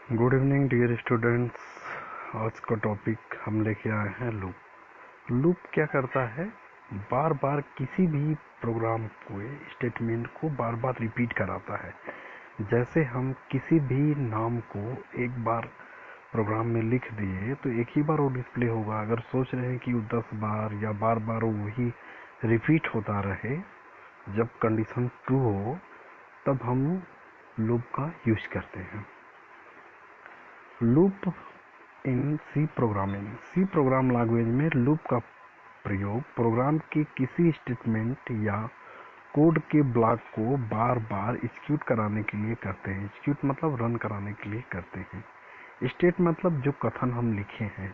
Good evening dear students. आज का topic हम लेके आए हैं लूप। लूप क्या करता है, बार बार किसी भी प्रोग्राम को स्टेटमेंट को बार बार रिपीट कराता है। जैसे हम किसी भी नाम को एक बार प्रोग्राम में लिख दिए तो एक ही बार वो डिस्प्ले होगा। अगर सोच रहे हैं कि वो 10 बार या बार बार वही रिपीट होता रहे, जब कंडीशन ट्रू हो तब हम लूप का यूज करते हैं। Loop in C programming, C program language में लूप का प्रयोग प्रोग्राम के किसी स्टेटमेंट या कोड के ब्लॉक को बार बार एग्जीक्यूट कराने के लिए करते हैं। एग्जीक्यूट मतलब रन कराने के लिए करते हैं। स्टेट मतलब जो कथन हम लिखे हैं,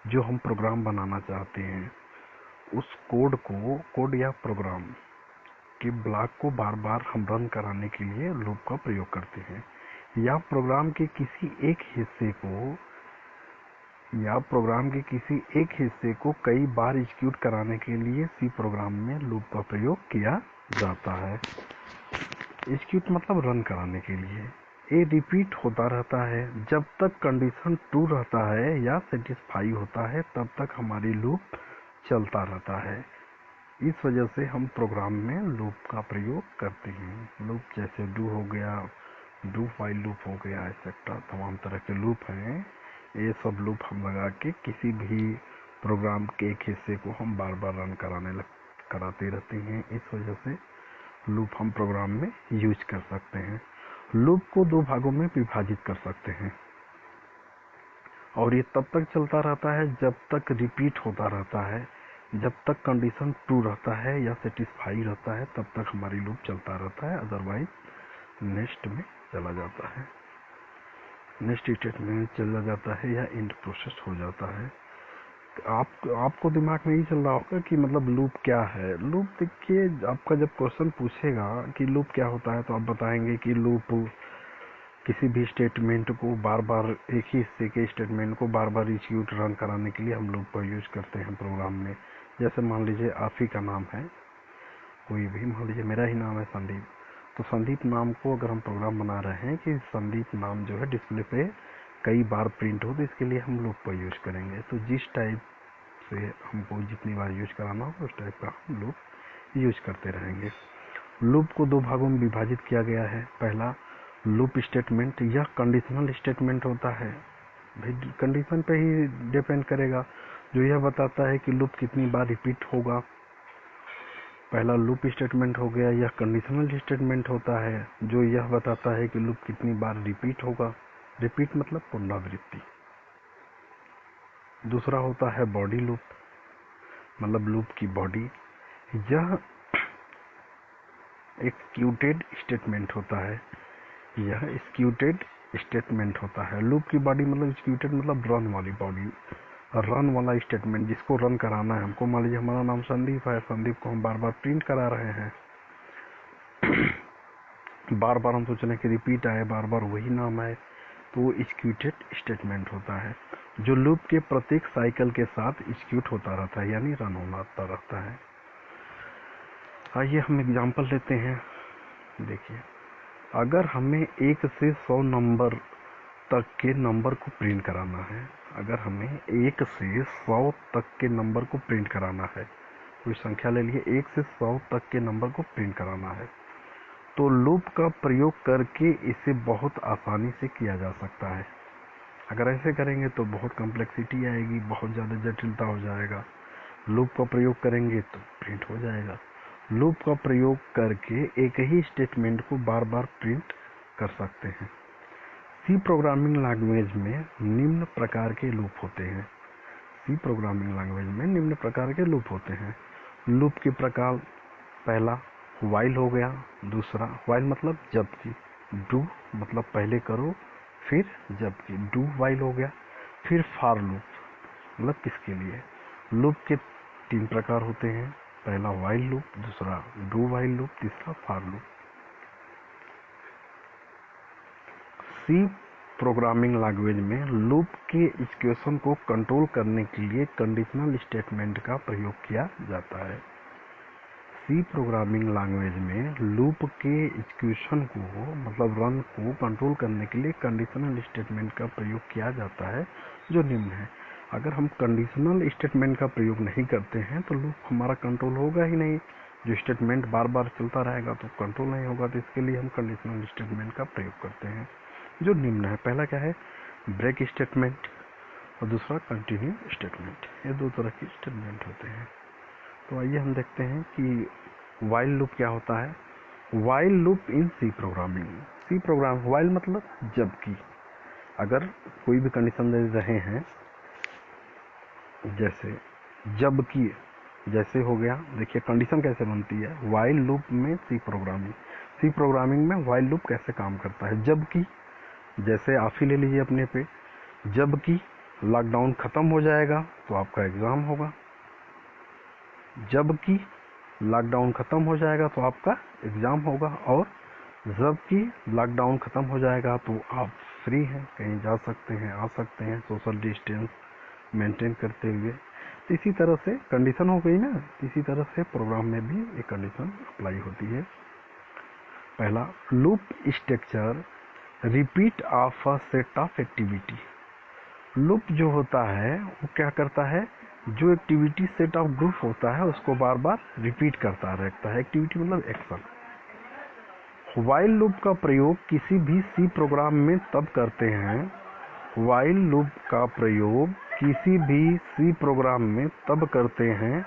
जो हम प्रोग्राम बनाना चाहते हैं, उस कोड या प्रोग्राम के ब्लॉक को बार बार हम रन कराने के लिए लूप का प्रयोग करते हैं। या प्रोग्राम के किसी एक हिस्से को कई बार एग्जीक्यूट कराने के लिए सी प्रोग्राम में लूप का प्रयोग किया जाता है। एग्जीक्यूट मतलब रन कराने के लिए। ये रिपीट होता रहता है जब तक कंडीशन ट्रू रहता है या सेटिस्फाई होता है, तब तक हमारी लूप चलता रहता है। इस वजह से हम प्रोग्राम में लूप का प्रयोग करते हैं। लूप जैसे डू हो गया, डू वाइल लूप हो गया, एक्सेट्रा तमाम तरह के लूप हैं। ये सब लूप हम लगा के किसी भी प्रोग्राम के एक हिस्से को हम बार बार रन कराते रहते हैं। इस वजह से लूप हम प्रोग्राम में यूज कर सकते हैं। लूप को दो भागों में विभाजित कर सकते हैं और ये तब तक चलता रहता है जब तक रिपीट होता रहता है। जब तक कंडीशन ट्रू रहता है या सेटिस्फाई रहता है तब तक हमारी लूप चलता रहता है, अदरवाइज नेक्स्ट में चला जाता है, नेक्स्ट स्टेटमेंट चला जाता है या एंड प्रोसेस हो जाता है। आपको दिमाग में यही चल रहा होगा कि मतलब लूप क्या है। लूप देखिए, आपका जब क्वेश्चन पूछेगा कि लूप क्या होता है तो आप बताएंगे कि लूप किसी भी स्टेटमेंट को बार बार, एक ही हिस्से के स्टेटमेंट को बार बार एग्जीक्यूट रन कराने के लिए हम लूप का यूज करते हैं प्रोग्राम में। जैसे मान लीजिए आप ही का नाम है, कोई भी, मान लीजिए मेरा ही नाम है संदीप, तो संदीप नाम को अगर हम प्रोग्राम बना रहे हैं कि संदीप नाम जो है डिस्प्ले पे कई बार प्रिंट हो, तो इसके लिए हम लूप का यूज करेंगे। तो जिस टाइप से हमको जितनी बार यूज कराना हो उस टाइप का हम लूप यूज करते रहेंगे। लूप को दो भागों में विभाजित किया गया है। पहला लूप स्टेटमेंट या कंडीशनल स्टेटमेंट होता है, कंडीशन पे ही डिपेंड करेगा, जो यह बताता है कि लूप कितनी बार रिपीट होगा। पहला लूप स्टेटमेंट हो गया। यह कंडीशनल स्टेटमेंट होता है जो यह बताता है कि लूप कितनी बार रिपीट होगा। रिपीट मतलब पुनरावृत्ति। दूसरा होता है बॉडी लूप, मतलब लूप की बॉडी। यह एक्सक्यूटेड स्टेटमेंट होता है, यह एक्सक्यूटेड स्टेटमेंट होता है। लूप की बॉडी मतलब एक्सक्यूटेड मतलब रन वाली बॉडी, रन वाला स्टेटमेंट जिसको रन कराना है हमको। मान लीजिए हमारा नाम संदीप है, संदीप को हम बार बार प्रिंट करा रहे हैं, बार बार हम सोच रहे हैं कि रिपीट आए, बार बार वही नाम आए, तो वो एक्सक्यूटेड स्टेटमेंट होता है जो लूप के प्रत्येक साइकिल के साथ एक्सक्यूट होता रहता है, यानी रन होता रहता है। आइए हम एग्जांपल लेते हैं। देखिए, अगर हमें 1 से 100 नंबर तक के नंबर को प्रिंट कराना है, अगर हमें 1 से 100 तक के नंबर को प्रिंट कराना है, कोई संख्या ले लिए, 1 से 100 तक के नंबर को प्रिंट कराना है, तो लूप का प्रयोग करके इसे बहुत आसानी से किया जा सकता है। अगर ऐसे करेंगे तो बहुत कॉम्प्लेक्सिटी आएगी, बहुत ज़्यादा जटिलता हो जाएगा। लूप का प्रयोग करेंगे तो प्रिंट हो जाएगा। लूप का प्रयोग करके एक ही स्टेटमेंट को बार बार प्रिंट कर सकते हैं। सी प्रोग्रामिंग लैंग्वेज में निम्न प्रकार के लूप होते हैं। सी प्रोग्रामिंग लैंग्वेज में निम्न प्रकार के लूप होते हैं। लूप के प्रकार, पहला वाइल हो गया। दूसरा वाइल मतलब जबकि, डू मतलब पहले करो फिर जबकि, डू वाइल हो गया। फिर फॉर लूप मतलब किसके लिए। लूप के 3 प्रकार होते हैं, पहला वाइल लूप, दूसरा डू वाइल लूप, तीसरा for loop. C programming language में लूप के एग्जीक्यूशन को कंट्रोल करने के लिए कंडीशनल स्टेटमेंट का प्रयोग किया जाता है। सी प्रोग्रामिंग लैंग्वेज में लूप के एग्जीक्यूशन को मतलब रन को कंट्रोल करने के लिए कंडीशनल स्टेटमेंट का प्रयोग किया जाता है जो निम्न है। अगर हम कंडीशनल स्टेटमेंट का प्रयोग नहीं करते हैं तो लूप हमारा कंट्रोल होगा ही नहीं। जो स्टेटमेंट बार बार चलता रहेगा तो कंट्रोल नहीं होगा। तो इसके लिए हम कंडीशनल स्टेटमेंट का प्रयोग करते हैं जो निम्न है। पहला क्या है, ब्रेक स्टेटमेंट, और दूसरा कंटिन्यू स्टेटमेंट। ये दो तरह के स्टेटमेंट होते हैं। तो आइए हम देखते हैं कि वाइल लूप क्या होता है। While loop in C programming. C program, while मतलब जबकि। अगर कोई भी कंडीशन दे रहे हैं, जैसे जबकि, जैसे हो गया, देखिए कंडीशन कैसे बनती है वाइल लूप में सी प्रोग्रामिंग। सी प्रोग्रामिंग में वाइल लूप कैसे काम करता है। जबकि, जैसे आप ही ले लीजिए अपने पे, जबकि लॉकडाउन खत्म हो जाएगा तो आपका एग्जाम होगा। जबकि लॉकडाउन खत्म हो जाएगा तो आपका एग्जाम होगा। और जबकि लॉकडाउन खत्म हो जाएगा तो आप फ्री हैं, कहीं जा सकते हैं, आ सकते हैं, सोशल डिस्टेंस मेंटेन करते हुए। तो इसी तरह से कंडीशन हो गई ना, इसी तरह से प्रोग्राम में भी एक कंडीशन अप्लाई होती है। पहला, loop structure repeat of a set of activity. Loop जो होता है वो क्या करता है, जो एक्टिविटी सेट ऑफ ग्रुप होता है उसको बार बार रिपीट करता रहता है। एक्टिविटी मतलब एक्शन। वाइल लूप का प्रयोग किसी भी सी प्रोग्राम में तब करते हैं, वाइल लूप का प्रयोग किसी भी सी प्रोग्राम में तब करते हैं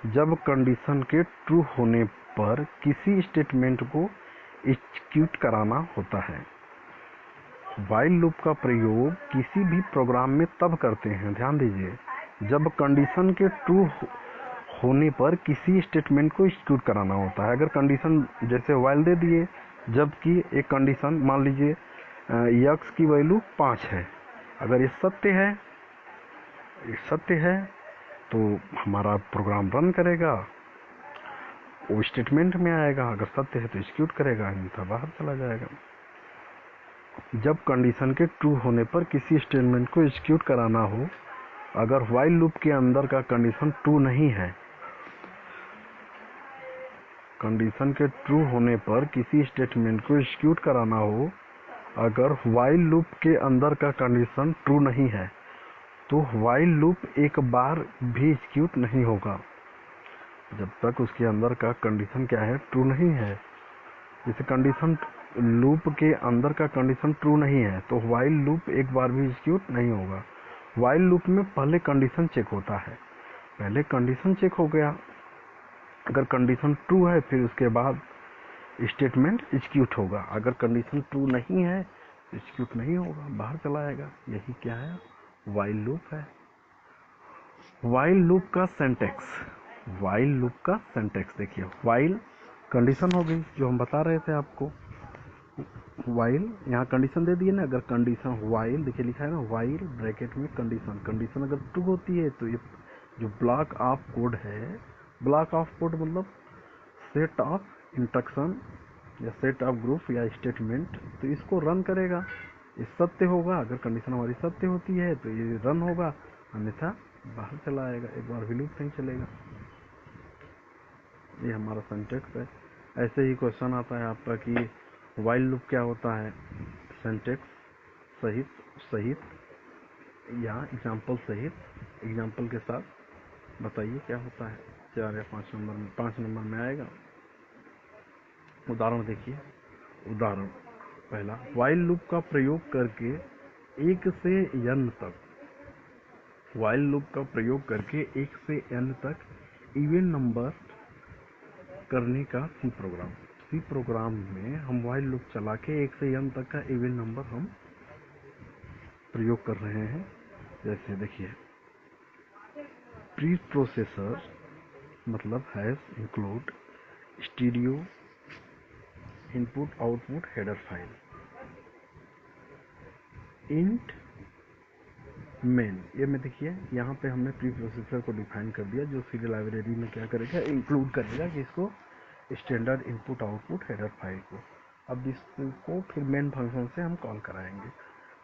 जब कंडीशन के ट्रू होने पर किसी स्टेटमेंट को एग्जीक्यूट कराना होता है। वाइल लूप का प्रयोग किसी भी प्रोग्राम में तब करते हैं, ध्यान दीजिए, जब कंडीशन के ट्रू होने पर किसी स्टेटमेंट को एग्जीक्यूट कराना होता है। अगर कंडीशन जैसे वाइल दे दिए, जबकि एक कंडीशन मान लीजिए यक्स की वैल्यू 5 है, अगर ये सत्य है तो हमारा प्रोग्राम रन करेगा, वो स्टेटमेंट में आएगा। अगर सत्य है तो एग्जीक्यूट करेगा, अन्यथा बाहर चला जाएगा। जब कंडीशन के ट्रू होने पर किसी स्टेटमेंट को एग्जीक्यूट कराना हो, अगर वाइल लूप के अंदर का कंडीशन ट्रू नहीं है, कंडीशन के ट्रू होने पर किसी स्टेटमेंट को एग्जीक्यूट कराना हो, अगर वाइल लूप के अंदर का कंडीशन ट्रू नहीं है तो वाइल लूप एक बार भी एग्जीक्यूट नहीं होगा जब तक उसके अंदर का कंडीशन क्या है, ट्रू नहीं है। जैसे कंडीशन लूप के अंदर का कंडीशन ट्रू नहीं है तो वाइल लूप एक बार भी एग्जीक्यूट नहीं होगा। वाइल लूप में पहले कंडीशन चेक होता है, पहले कंडीशन चेक हो गया, अगर कंडीशन ट्रू है फिर उसके बाद स्टेटमेंट एग्जीक्यूट होगा। अगर कंडीशन ट्रू नहीं है तो एग्जीक्यूट नहीं होगा, बाहर चला आएगा। यही क्या है, वाइल लूप है। वाइल लूप का सिंटैक्स, वाइल लूप का सिंटैक्स देखिए, वाइल कंडीशन हो गई जो हम बता रहे थे आपको। वाइल यहाँ कंडीशन दे दिए ना, अगर कंडीशन वाइल देखिए लिखा है ना, वाइल ब्रैकेट में कंडीशन, कंडीशन अगर ट्रू होती है तो ये जो ब्लॉक ऑफ कोड है, ब्लॉक ऑफ कोड मतलब सेट ऑफ इंस्ट्रक्शन या सेट ऑफ ग्रुप या स्टेटमेंट, तो इसको रन करेगा। ये सत्य होगा, अगर कंडीशन हमारी सत्य होती है तो ये रन होगा, अन्यथा बाहर चला आएगा, एक बार भी लूप नहीं चलेगा। ये हमारा सिंटैक्स है। ऐसे ही क्वेश्चन आता है आपका कि वाइल लूप क्या होता है, सिंटैक्स सहित या एग्जाम्पल सहित, एग्जाम्पल के साथ बताइए क्या होता है। 4 या 5 नंबर में, 5 नंबर में आएगा। उदाहरण देखिए, उदाहरण पहला, वाइल लूप का प्रयोग करके 1 से n तक, वाइल लूप का प्रयोग करके 1 से n तक इवन नंबर करने का सी प्रोग्राम। सी प्रोग्राम में हम वाइल लूप चला के 1 से n तक का इवन नंबर हम प्रयोग कर रहे हैं। जैसे देखिए, प्री प्रोसेसर मतलब hash include stereo input output header file, int main. ये में देखिए यहाँ पे हमने प्री प्रोसेसर को डिफाइन कर दिया, जो सी लाइब्रेरी में क्या करेगा, इंक्लूड करेगा कि इसको standard input output header file को। अब इसको फिर मेन फंक्शन से हम कॉल कराएंगे।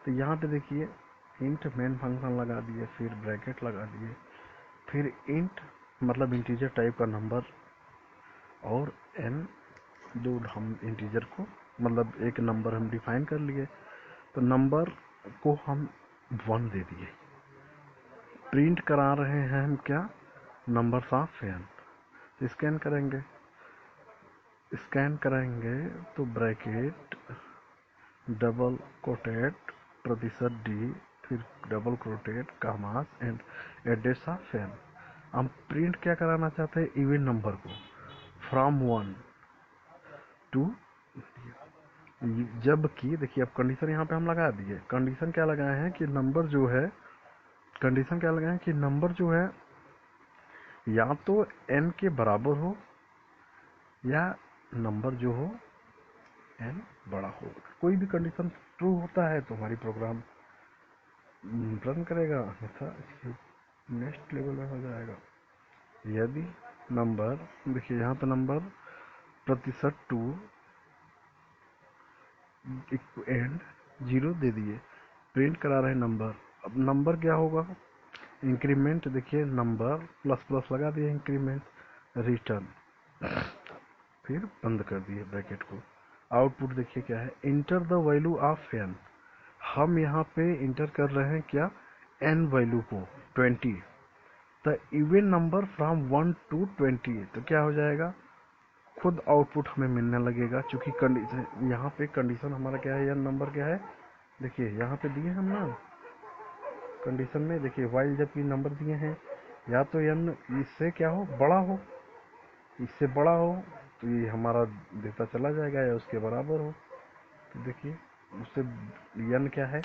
तो यहाँ पे देखिए इंट मेन फंक्शन लगा दिए, फिर ब्रैकेट लगा दिए, फिर इंट मतलब इंटीजर टाइप का नंबर और n जो हम इंटीजर को मतलब एक नंबर हम डिफाइन कर लिए, तो नंबर को हम 1 दे दिए। प्रिंट करा रहे हैं हम क्या, नंबर्स ऑफ n। स्कैन करेंगे तो ब्रैकेट डबल कोटेड प्रतिशत d, फिर डबल कोटेड कामास एंड एड्रेस ऑफ n। हम प्रिंट क्या कराना चाहते हैं, इवन नंबर को फ्रॉम 1 टू, जबकि देखिए अब कंडीशन यहाँ पे हम लगा दिए। कंडीशन क्या लगाए हैं कि नंबर जो है, कंडीशन क्या लगाए हैं कि नंबर जो है या तो n के बराबर हो या नंबर जो हो n बड़ा हो। कोई भी कंडीशन ट्रू होता है तो हमारी प्रोग्राम रन करेगा, अन्यथा नेक्स्ट लेवल में हो जाएगा। यदि नंबर, देखिए यहाँ पे नंबर प्रतिशत 2 एंड 0 दे दिए, प्रिंट करा रहे नंबर। अब नंबर क्या होगा, इंक्रीमेंट, देखिए नंबर प्लस प्लस लगा दिए, इंक्रीमेंट रिटर्न, फिर बंद कर दिए ब्रैकेट को। आउटपुट देखिए क्या है, enter the value of n। हम यहाँ पे इंटर कर रहे हैं क्या, n वैल्यू को 20, the even number from 1 to 20। तो क्या हो जाएगा, खुद आउटपुट हमें मिलने लगेगा। चूंकि कंडीशन यहाँ पे कंडीशन हमारा क्या है, n नंबर क्या है, देखिए यहाँ पे दिए हम ना कंडीशन में, देखिए वाइल जबकि नंबर दिए हैं, या तो n इससे क्या हो, बड़ा हो, इससे बड़ा हो तो ये हमारा देता चला जाएगा, या उसके बराबर हो। तो देखिए उससे n क्या है,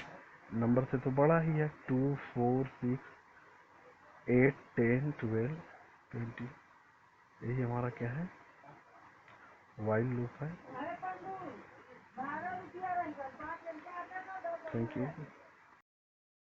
नंबर से तो बड़ा ही है, 2 4 6 8 10 12 20। यही हमारा क्या है, वाइल लूप है। Thank you.